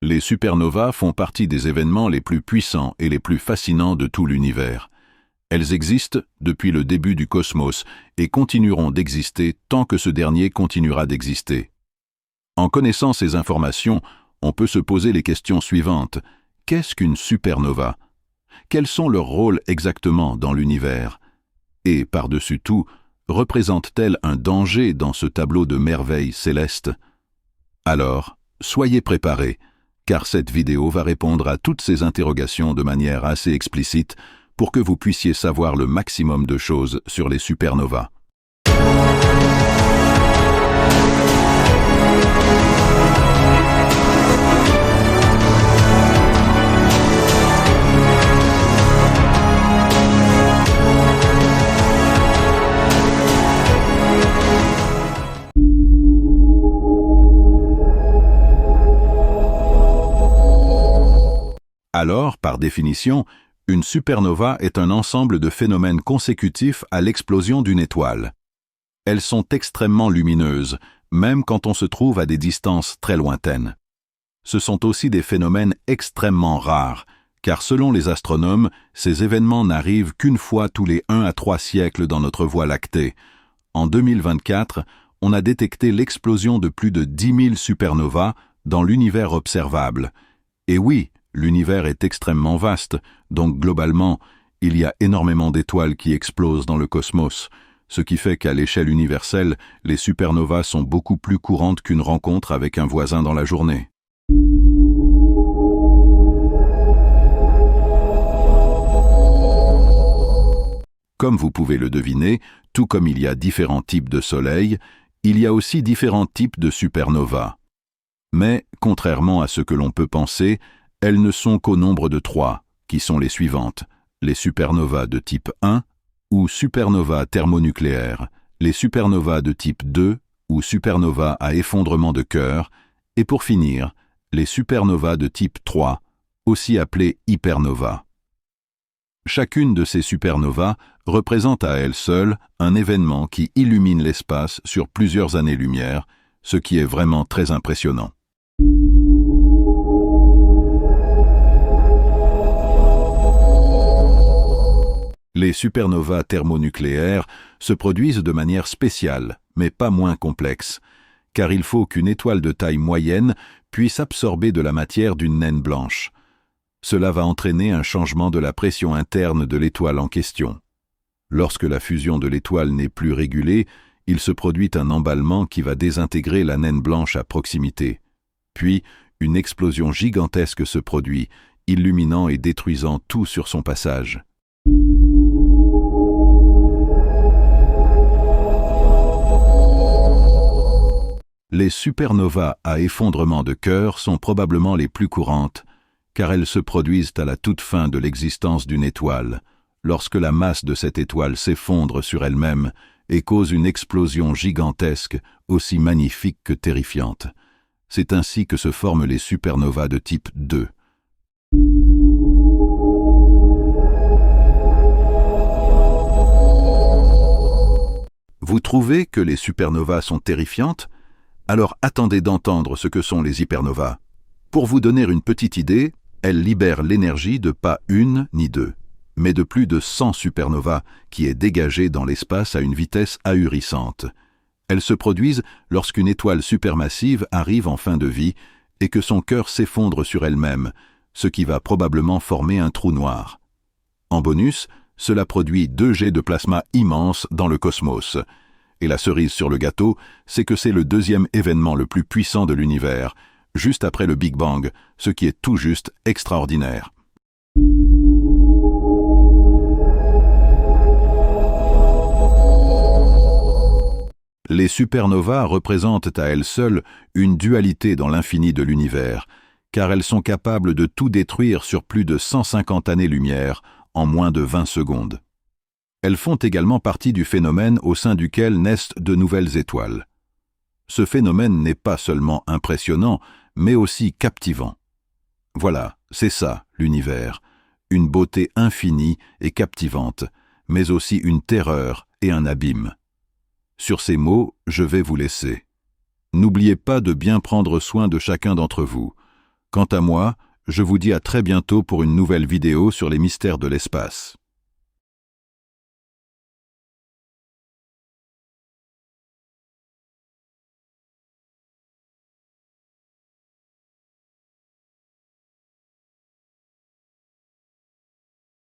Les supernovas font partie des événements les plus puissants et les plus fascinants de tout l'univers. Elles existent depuis le début du cosmos et continueront d'exister tant que ce dernier continuera d'exister. En connaissant ces informations, on peut se poser les questions suivantes. Qu'est-ce qu'une supernova? Quels sont leurs rôles exactement dans l'univers? Et, par-dessus tout, représente-t-elle un danger dans ce tableau de merveilles célestes? Alors, soyez préparés, car cette vidéo va répondre à toutes ces interrogations de manière assez explicite pour que vous puissiez savoir le maximum de choses sur les supernovas. Alors, par définition, une supernova est un ensemble de phénomènes consécutifs à l'explosion d'une étoile. Elles sont extrêmement lumineuses, même quand on se trouve à des distances très lointaines. Ce sont aussi des phénomènes extrêmement rares, car selon les astronomes, ces événements n'arrivent qu'une fois tous les 1 à 3 siècles dans notre Voie lactée. En 2024, on a détecté l'explosion de plus de 10 000 supernovas dans l'univers observable. Et oui, l'univers est extrêmement vaste, donc globalement, il y a énormément d'étoiles qui explosent dans le cosmos, ce qui fait qu'à l'échelle universelle, les supernovas sont beaucoup plus courantes qu'une rencontre avec un voisin dans la journée. Comme vous pouvez le deviner, tout comme il y a différents types de soleils, il y a aussi différents types de supernovas. Mais, contrairement à ce que l'on peut penser, elles ne sont qu'au nombre de 3, qui sont les suivantes, les supernovas de type 1 ou supernovas thermonucléaires, les supernovas de type 2 ou supernovas à effondrement de cœur, et pour finir, les supernovas de type 3, aussi appelées hypernovas. Chacune de ces supernovas représente à elle seule un événement qui illumine l'espace sur plusieurs années-lumière, ce qui est vraiment très impressionnant. Les supernovas thermonucléaires se produisent de manière spéciale, mais pas moins complexe, car il faut qu'une étoile de taille moyenne puisse absorber de la matière d'une naine blanche. Cela va entraîner un changement de la pression interne de l'étoile en question. Lorsque la fusion de l'étoile n'est plus régulée, il se produit un emballement qui va désintégrer la naine blanche à proximité. Puis, une explosion gigantesque se produit, illuminant et détruisant tout sur son passage. Les supernovas à effondrement de cœur sont probablement les plus courantes, car elles se produisent à la toute fin de l'existence d'une étoile, lorsque la masse de cette étoile s'effondre sur elle-même et cause une explosion gigantesque, aussi magnifique que terrifiante. C'est ainsi que se forment les supernovas de type 2. Vous trouvez que les supernovas sont terrifiantes? Alors attendez d'entendre ce que sont les hypernovas. Pour vous donner une petite idée, elles libèrent l'énergie de pas une ni deux, mais de plus de 100 supernovas qui est dégagée dans l'espace à une vitesse ahurissante. Elles se produisent lorsqu'une étoile supermassive arrive en fin de vie et que son cœur s'effondre sur elle-même, ce qui va probablement former un trou noir. En bonus, cela produit 2 jets de plasma immenses dans le cosmos. Et la cerise sur le gâteau, c'est que c'est le deuxième événement le plus puissant de l'univers, juste après le Big Bang, ce qui est tout juste extraordinaire. Les supernovas représentent à elles seules une dualité dans l'infini de l'univers, car elles sont capables de tout détruire sur plus de 150 années-lumière en moins de 20 secondes. Elles font également partie du phénomène au sein duquel naissent de nouvelles étoiles. Ce phénomène n'est pas seulement impressionnant, mais aussi captivant. Voilà, c'est ça, l'univers, une beauté infinie et captivante, mais aussi une terreur et un abîme. Sur ces mots, je vais vous laisser. N'oubliez pas de bien prendre soin de chacun d'entre vous. Quant à moi, je vous dis à très bientôt pour une nouvelle vidéo sur les mystères de l'espace.